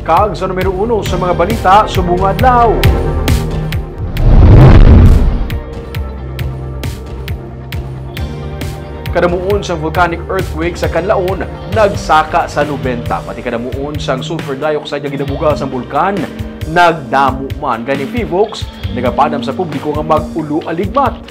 kag sa numero 1 sa mga balita subong adlaw. Kadamuon sang volcanic earthquake sa Canlaon nagsaka sa 90. Pati kadamuon sang sulfur dioxide nga ginabuga sa bulkan nagdamo man. Gani PHIVOLCS nagapadam sa publiko nga mag-ulo aligmat.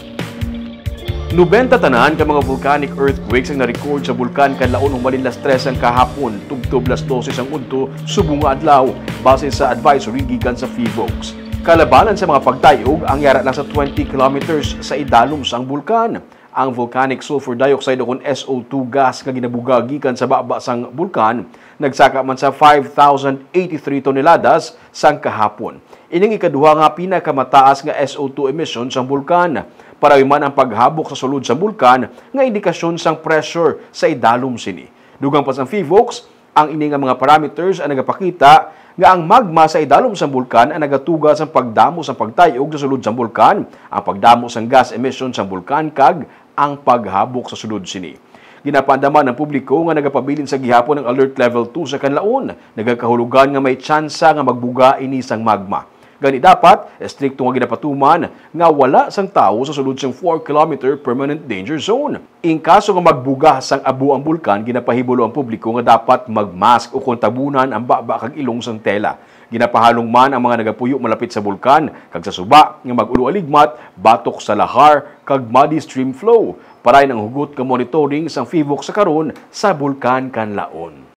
90 tanan ka mga volcanic earthquakes ang na-record sa bulkan Canlaon humalin las 3 ang kahapon tubtob las 12 ang udto subong adlaw base sa advisory gikan sa PHIVOLCS. Kalabanan sa mga pagtayog ang yara lang sa 20 kilometers sa idalom sang bulkan. Ang volcanic sulfur dioxide o SO2 gas nga ginabuga gikan sa baba sang bulkan nagsaka man sa 5,083 toneladas sang kahapon. Ining ikaduha nga pinakamataas nga SO2 emission sang bulkan. Para man ang paghabok sa sulod sa bulkan nga indikasyon sang pressure sa idalom sini. Dugang pa sang PHIVOLCS, ang ini nga mga parameters ang nagapakita nga ang magma sa idalom sa bulkan ang nagatuga sa pagdamo sa pagtayog sa sulod sa bulkan, ang pagdamo sa gas emission sa bulkan kag ang paghabok sa sulod sini. Ginapandaman ng publiko nga nagapabilin sa gihapon ng alert level 2 sa Canlaon, nagakahulugan nga may tsansa nga magbuga ini sang magma. Gani dapat estrikto nga ginapatuman nga wala sang tawo sa sulod sang 4 km permanent danger zone. In kaso nga magbuga sang abo ang bulkan, ginapahibulo ang publiko nga dapat magmask o kontabunan ang baba kag ilong sang tela. Ginapahalong man ang mga nagapuyo malapit sa bulkan kag sa suba nga mag-ulo aligmat batok sa lahar kag muddy stream flow. Parayon ang hugot ka monitoring sang PHIVOLCS sa karon sa bulkan Canlaon.